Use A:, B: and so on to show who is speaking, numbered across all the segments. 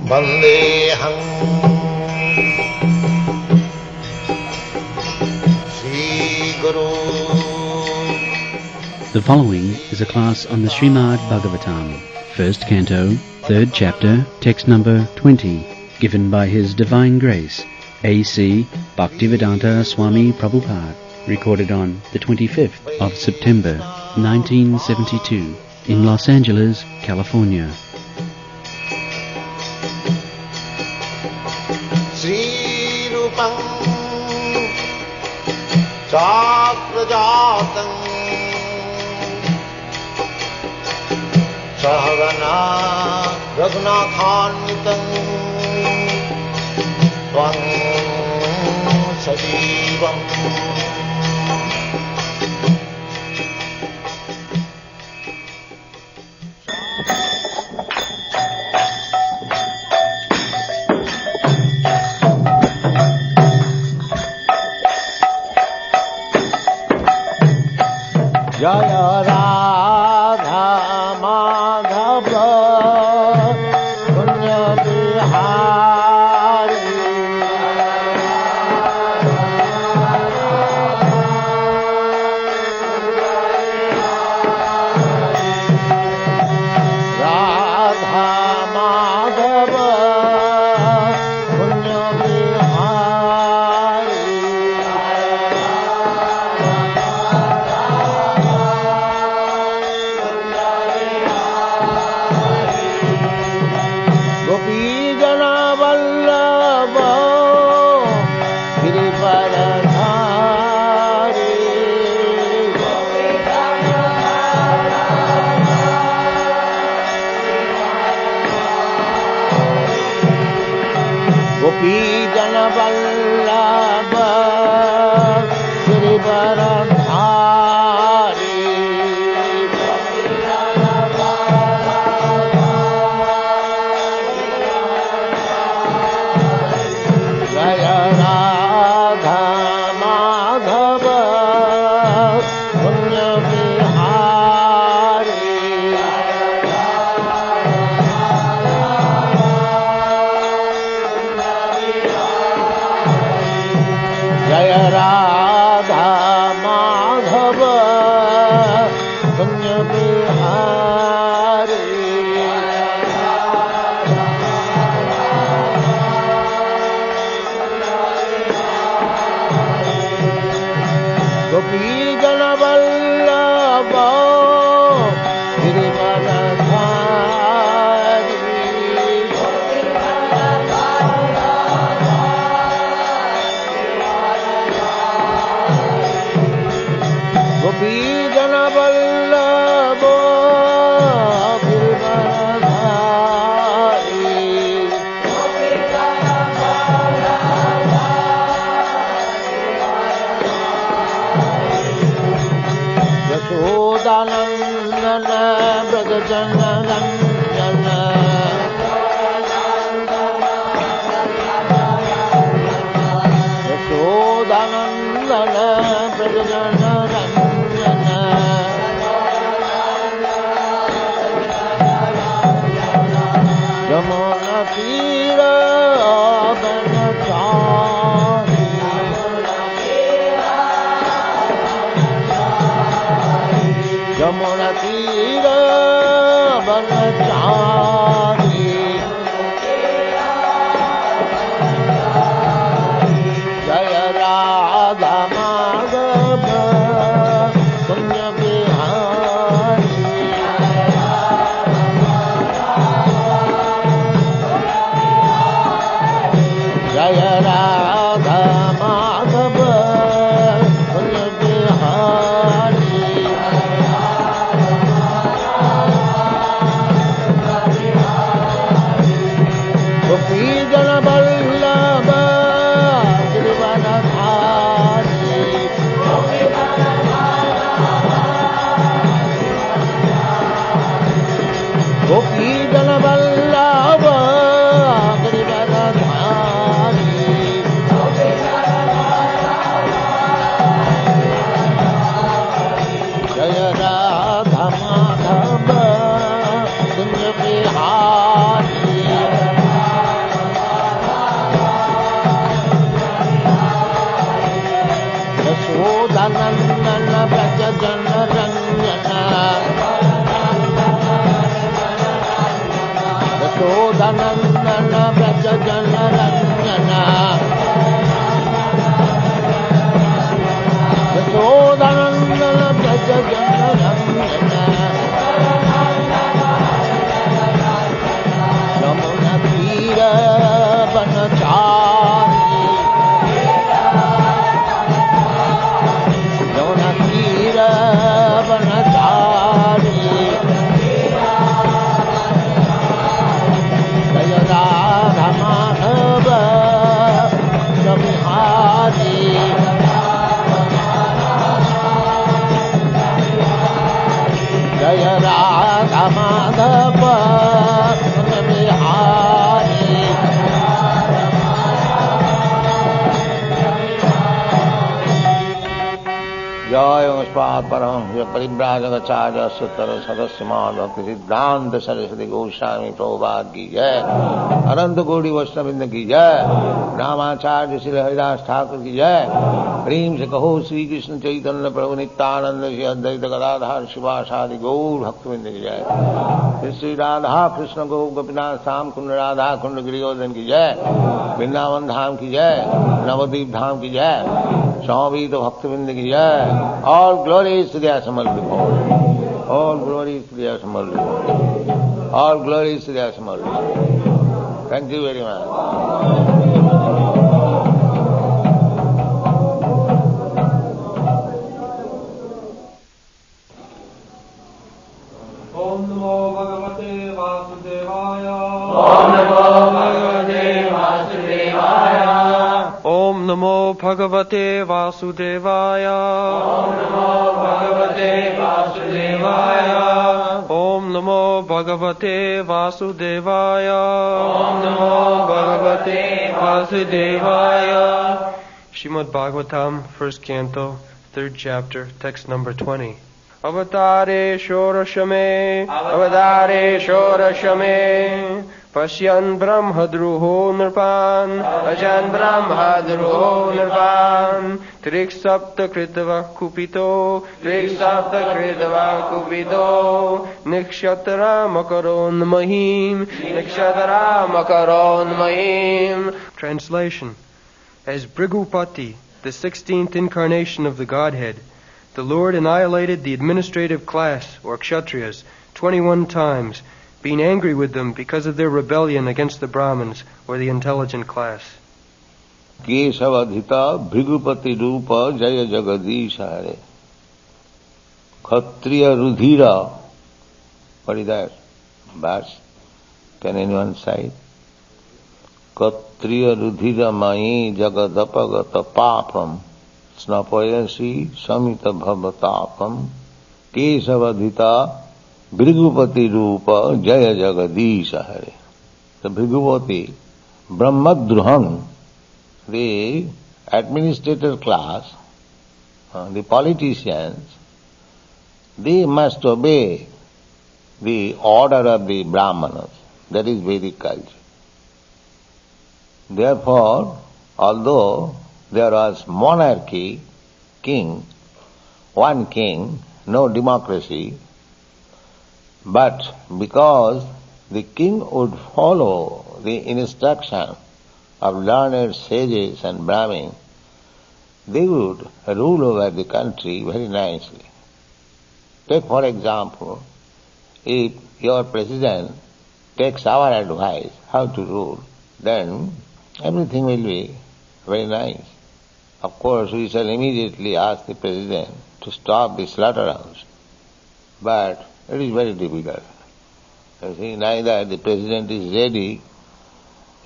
A: Vandeham Sri Guru.
B: The following is a class on the Srimad Bhagavatam, first canto, third chapter, text number 20, given by His Divine Grace, A.C. Bhaktivedanta Swami Prabhupada, recorded on the 25th of September, 1972, in Los Angeles, California.
A: Sri Rupam Chakrajatam Sahagana Raghunathanvitam Tvam Sajivam Jaya Radha Madhava Punya Bihari Radha Madhava Punya Bihari Gopi Jana Vallabha Girivaradhari Gopi Jana Vallabha Girivaradhari Jaya Radha Madhava Punya Bihari Jaya Radha Madhava Punya Bihari Gopi Jana Vallabha Girivaradhari Gopi Jana Vallabha Girivaradhari Yashodanandana Brajajana Ranjana Yashodanandana Brajajana Ranjana Yamuna Tira Banachari Yamuna Tira Banachari Jaya Radha Madhava Punya Bihari Jaya Radha Madhava Punya Bihari Gopi Jana Vallabha Girivaradhari Gopi Jana Vallabha Girivaradhari Jaya Radha Madhava Punya Bihari Nandana Braja Jana Ranjana Yashodanandana Braja Jana Ranjana Yamuna Tira Banachari Yamuna Tira Banachari Jaya Radha Madhava Samihari Jaya Radha Madhava Samihari Jaya Uspad Paramahya Paribrajagacharya Suttara Sadasya Bhakti Siddhanta Saraswati Goswami Prabhupada ki jai Ananta Koti Vaishnavrinda ki jai Ramacharya Sri Haridas Thakur ki jai Prem se kaho Sri Krishna Chaitanya Prabhu Nityananda Shri Advaita Gadadhar Shivasadi Gaur Bhaktivinoda ki jai Shri Radha Krishna Gaur Gopinath Sam Kunda Radha Kunda Giridharan ki jai Vrindavan Dham ki jai Navadvip Dham ki jai Swami Bhaktivinoda ki jai All glories to the Asamal Lord. All glories to the Asamal Lord. All glories to the Asamal Lord. Thank you very much.
C: Om Namo Bhagavate Vasudevaya.
D: Om Namo Bhagavate Vasudevaya.
C: Om Namo Bhagavate Vasudevaya.
D: Om Namo Bhagavate Vasudevaya.
C: Om Namo Bhagavate Vasudevaya. Srimad Bhagavatam, first canto, third chapter, text number 20. Avatare Shorashame, Avatare Shorashame, Pashyan Brahmadruho Nirpan, Pashyan Brahmadruho Nirpan, Triksapta Kritava Kupito, Triksapta Kritava Kupito, Nikshatra Makaron Mahim, Nikshatra Makaron Mahim. Translation. As Bhrigupati, the 16th incarnation of the Godhead, the Lord annihilated the administrative class, or Kshatriyas, 21 times, being angry with them because of their rebellion against the Brahmins, or the intelligent class.
A: Kesavadhita Bhrigupati Rupa Jaya Jagadishare Kshatriya Rudhira. What is that? Verse? Can anyone cite? Kshatriya Rudhira Mai Jagadapagata Papam Snapayasi Samita Bhavatapam Kesavadhita Bhrigupati Rupa Jaya Jagadisha Hare. The Bhrigupati, Brahmadruhan, the administrator class, the politicians, they must obey the order of the Brahmanas. That is Vedic culture. Therefore, although there was monarchy, king, one king, no democracy, but because the king would follow the instruction of learned sages and Brahmins, they would rule over the country very nicely. Take for example, if your president takes our advice how to rule, then everything will be very nice. Of course, we shall immediately ask the president to stop the slaughterhouse. But it is very difficult. You see, neither the president is ready.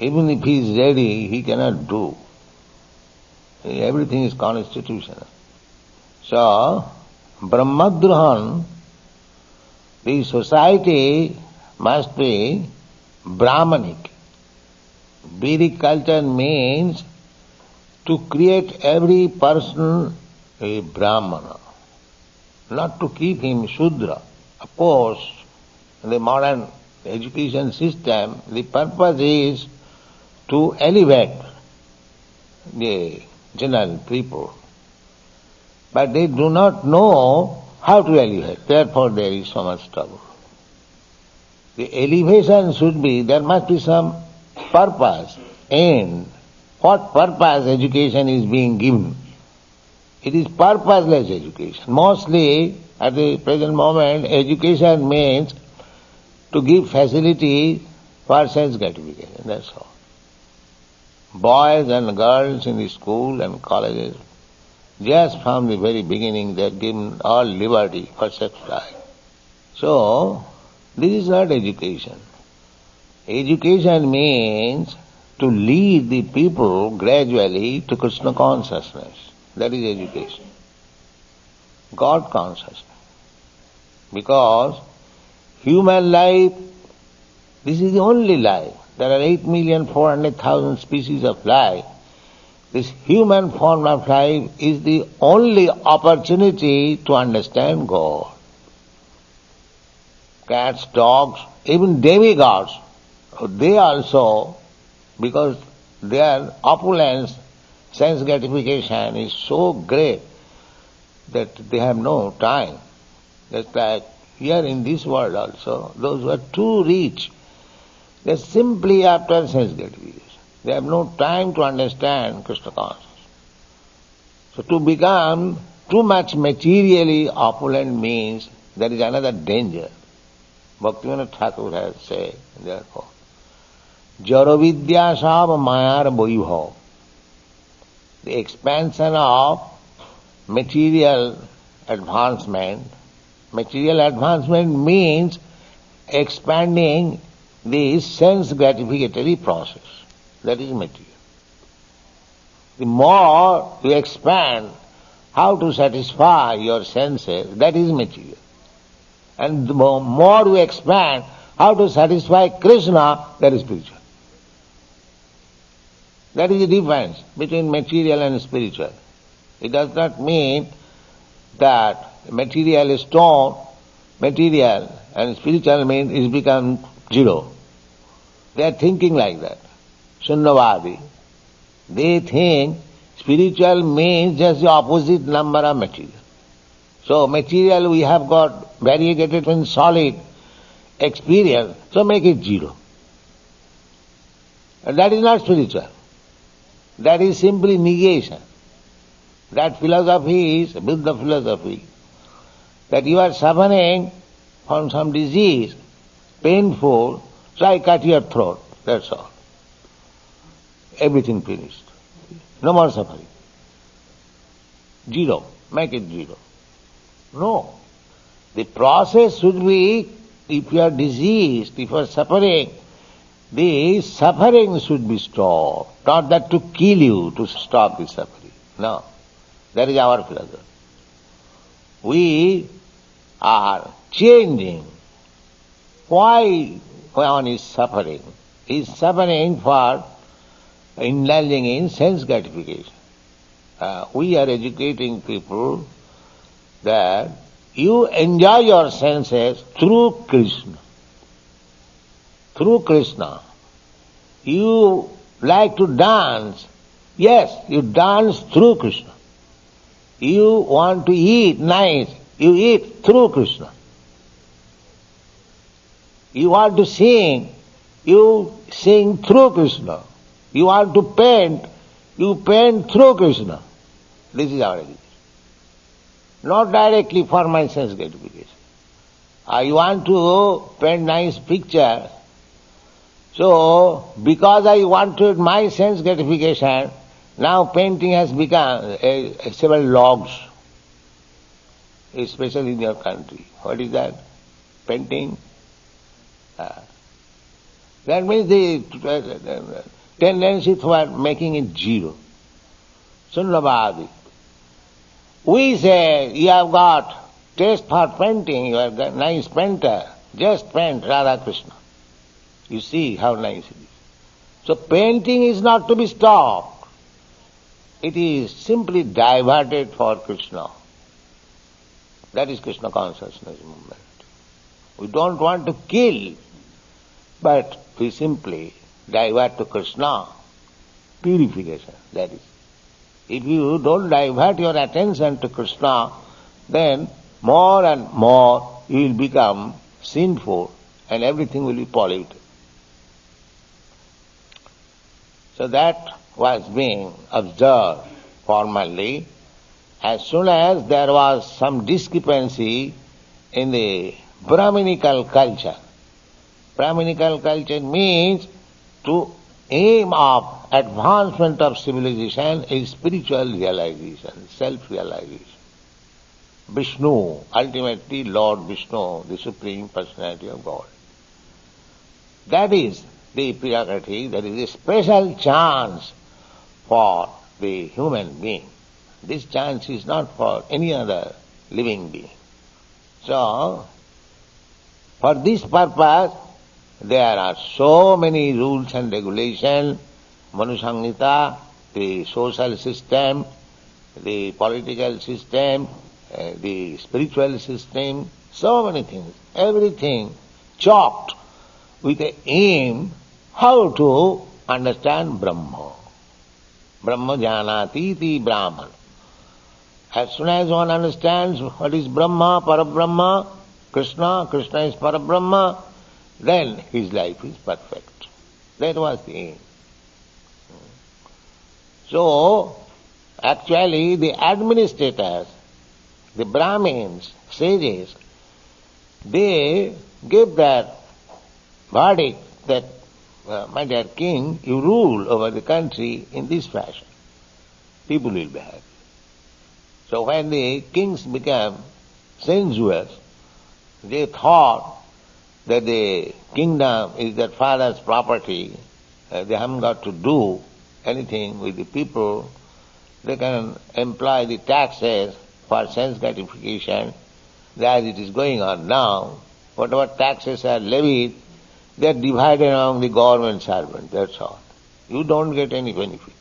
A: Even if he is ready, he cannot do. Everything is constitutional. So, Brahmadruhan, the society must be Brahmanic. Vedic culture means to create every person a Brahmana, not to keep him Shudra. Of course, in the modern education system, the purpose is to elevate the general people. But they do not know how to elevate, therefore there is so much trouble. The elevation should be, there must be some purpose. And what purpose education is being given? It is purposeless education. Mostly, at the present moment, education means to give facility for sense gratification, that's all. Boys and girls in the school and colleges, just from the very beginning, they are given all liberty for sex life. So, this is not education. Education means to lead the people gradually to Krishna consciousness. That is education. God consciousness. Because human life, this is the only life. There are 8,400,000 species of life. This human form of life is the only opportunity to understand God. Cats, dogs, even demigods, they also, because their opulence, sense gratification is so great that they have no time. Just like here in this world also, those who are too rich, they are simply after sense gratification. They have no time to understand Krishna consciousness. So to become too much materially opulent means there is another danger. Bhaktivinoda Thakur has said, therefore, Jaravidya Sab Mayar Vaibhav. The expansion of material advancement. Material advancement means expanding the sense gratificatory process. That is material. The more you expand how to satisfy your senses, that is material. And the more you expand how to satisfy Krishna, that is spiritual. That is the difference between material and spiritual. It does not mean that material is stone, material and spiritual means it becomes zero. They are thinking like that. Sunnavadi. They think spiritual means just the opposite number of material. So material we have got variegated in solid experience, so make it zero. And that is not spiritual. That is simply negation. That philosophy is Buddha philosophy. That you are suffering from some disease, painful, so I cut your throat, that's all. Everything finished. No more suffering. Zero. Make it zero. No. The process should be, if you are diseased, if you are suffering, the suffering should be stopped. Not that to kill you, to stop the suffering. No. That is our philosophy. We are changing. Why one is suffering? He is suffering for indulging in sense gratification. We are educating people that you enjoy your senses through Krishna. Through Krishna. You like to dance. Yes, you dance through Krishna. You want to eat nice. You eat through Krishna. You want to sing. You sing through Krishna. You want to paint. You paint through Krishna. This is our education. Not directly for my sense gratification. I want to paint nice picture. So, because I wanted my sense gratification, now painting has become several logs, especially in your country. What is that? Painting? That means the tendency toward making it zero. Sunnavadi. We say, you have got taste for painting, you are a nice painter, just paint Radha Krishna. You see how nice it is. So painting is not to be stopped. It is simply diverted for Krishna. That is Krishna consciousness movement. We don't want to kill, but we simply divert to Krishna. Purification, that is. If you don't divert your attention to Krishna, then more and more you will become sinful and everything will be polluted. So that was being observed formerly. As soon as there was some discrepancy in the Brahminical culture. Brahminical culture means to aim of advancement of civilization is spiritual realization, self-realization. Vishnu, ultimately Lord Vishnu, the Supreme Personality of God. That is the prerogative, that is a special chance for the human being. This chance is not for any other living being. So, for this purpose, there are so many rules and regulations, Manu Samhita, the social system, the political system, the spiritual system, so many things, everything chalked with the aim how to understand Brahma. Brahma janati iti Brahman. As soon as one understands what is Brahma, Parabrahma, Krishna is Parabrahma, then his life is perfect. That was the aim. So, actually the administrators, the Brahmins, sages, they gave their verdict that, my dear king, you rule over the country in this fashion. People will be happy. So when the kings became sensuous, they thought that the kingdom is their father's property, they haven't got to do anything with the people, they can employ the taxes for sense gratification, as it is going on now. Whatever taxes are levied, they are divided among the government servants, that's all. You don't get any benefit.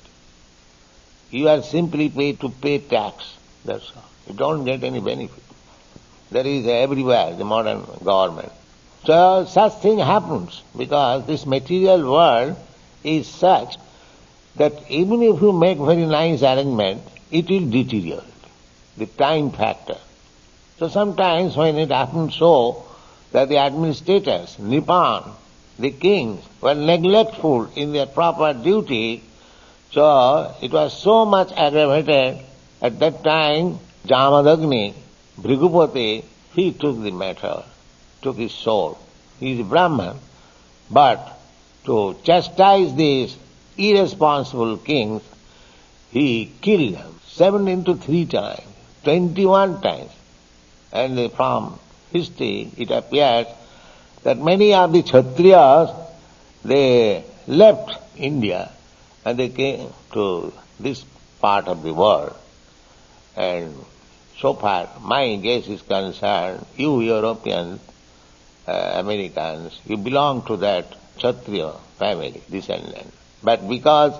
A: You are simply paid to pay tax, that's all. You don't get any benefit. There is everywhere, the modern government. So such thing happens because this material world is such that even if you make very nice arrangement, it will deteriorate, the time factor. So sometimes when it happens so that the administrators, Nipan, the kings, were neglectful in their proper duty, so it was so much aggravated. At that time, Jamadagni, Bhrigupati, he took the matter, took his soul. He is a Brahman, but to chastise these irresponsible kings, he killed them 7 into 3 times, 21 times. And from history it appears that many of the Kshatriyas, they left India and they came to this part of the world. And so far my guess is concerned, you Europeans, Americans, you belong to that Kshatriya family, descendant. But because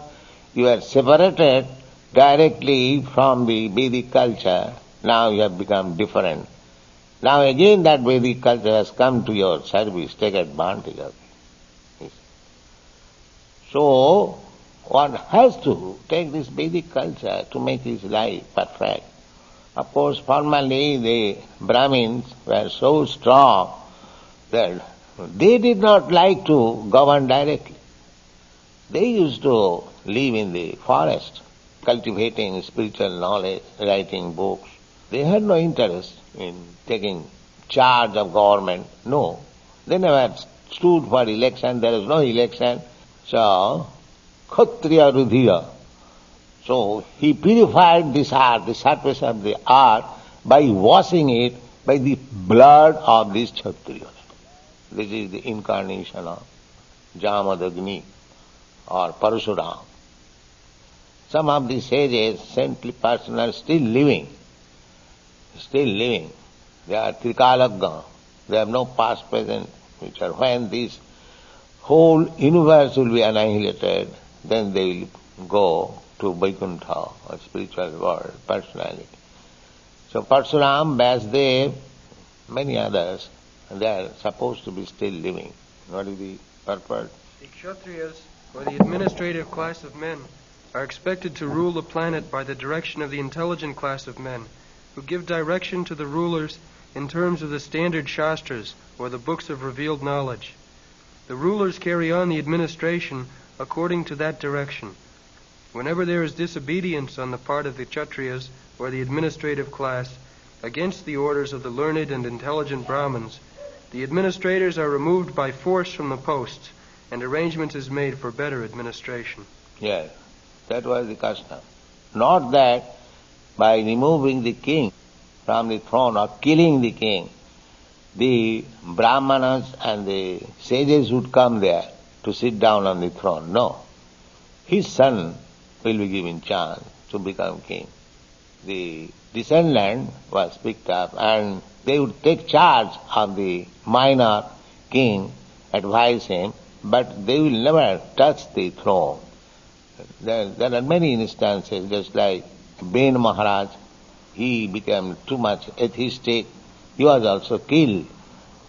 A: you are separated directly from the Vedic culture, now you have become different. Now again that Vedic culture has come to your service, take advantage of it. So, one has to take this Vedic culture to make his life perfect. Of course, formerly the Brahmins were so strong that they did not like to govern directly. They used to live in the forest, cultivating spiritual knowledge, writing books. They had no interest in taking charge of government. No. They never stood for election. There was no election. So, Kshatriya Rudhira. So, he purified this earth, the surface of the earth, by washing it by the blood of these Kshatriyas. This is the incarnation of Jamadagni or Parasuram. Some of the sages, saintly persons are still living. They are Trikalagga. They have no past, present, future. When this whole universe will be annihilated, then they will go to Vaikuntha, or spiritual world, personality. So Parsuram, Vasudev, many others, they are supposed to be still living. What is the purpose?
C: The Kshatriyas, or the administrative class of men, are expected to rule the planet by the direction of the intelligent class of men, who give direction to the rulers in terms of the standard Shastras, or the books of revealed knowledge. The rulers carry on the administration according to that direction. Whenever there is disobedience on the part of the Kshatriyas, or the administrative class, against the orders of the learned and intelligent Brahmins, the administrators are removed by force from the posts, and arrangement is made for better administration.
A: Yes, that was the custom. Not that by removing the king from the throne or killing the king, the Brahmanas and the sages would come there to sit down on the throne. No. His son will be given chance to become king. The descendant was picked up and they would take charge of the minor king, advise him, but they will never touch the throne. There are many instances, just like Ben Maharaj, he became too much atheistic. He was also killed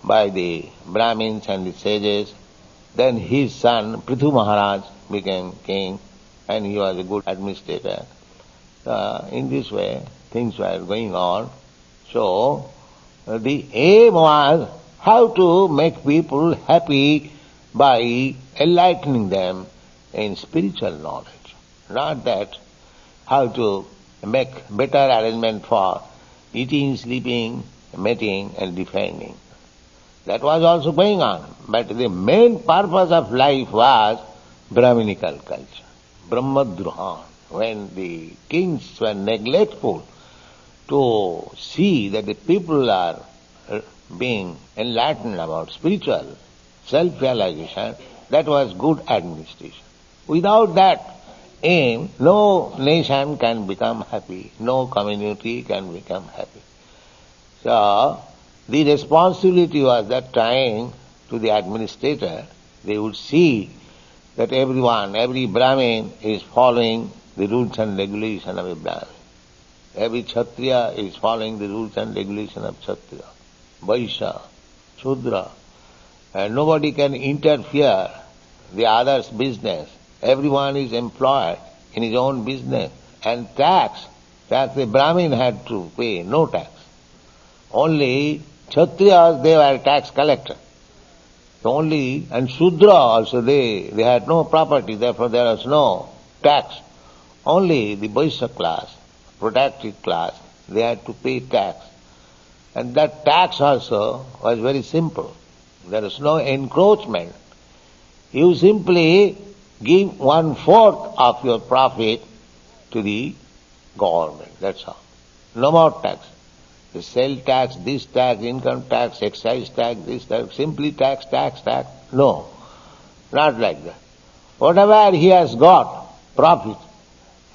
A: by the Brahmins and the sages. Then his son, Prithu Maharaj, became king, and he was a good administrator. In this way, things were going on. So, the aim was how to make people happy by enlightening them in spiritual knowledge. Not that how to make better arrangement for eating, sleeping, mating and defending. That was also going on. But the main purpose of life was Brahminical culture, Brahmadruhan. When the kings were neglectful to see that the people are being enlightened about spiritual self-realization, that was good administration. Without that aim, no nation can become happy, no community can become happy. So, the responsibility was that time to the administrator. They would see that everyone, every Brahmin is following the rules and regulations of a Brahmin. Every Kshatriya is following the rules and regulations of Kshatriya, Vaishya, Shudra, and nobody can interfere the other's business. Everyone is employed in his own business. And tax the Brahmin had to pay, no tax. Only Kshatriyas, they were tax collectors. And Shudra also, they had no property, therefore there was no tax. Only the Vaishya class, protected class, they had to pay tax. And that tax also was very simple. There was no encroachment. You simply give 1/4 of your profit to the government, that's all. No more tax. The sale tax, this tax, income tax, excise tax, this tax, simply tax. No, not like that. Whatever he has got, profit.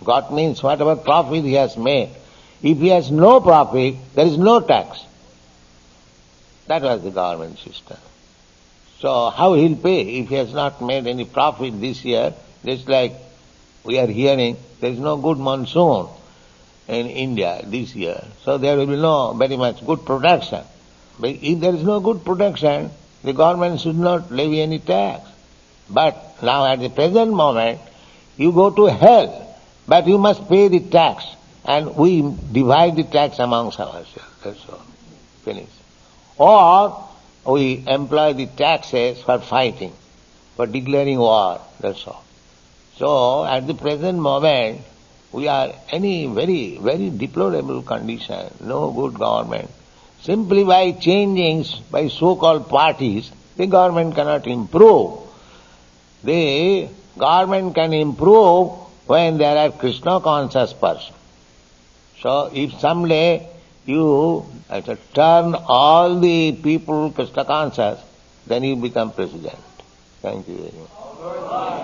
A: Got means whatever profit he has made. If he has no profit, there is no tax. That was the government system. So how he'll pay if he has not made any profit this year? Just like we are hearing, there is no good monsoon in India this year. So there will be no very much good production. But if there is no good production, the government should not levy any tax. But now at the present moment, you go to hell, but you must pay the tax. And we divide the tax amongst ourselves. That's all. Finish. Or we employ the taxes for fighting, for declaring war. That's all. So at the present moment, we are in a very, very deplorable condition. No good government. Simply by changing, by so-called parties, the government cannot improve. The government can improve when there are Krishna conscious persons. So if someday you turn all the people Krishna conscious, then you become president. Thank you very much.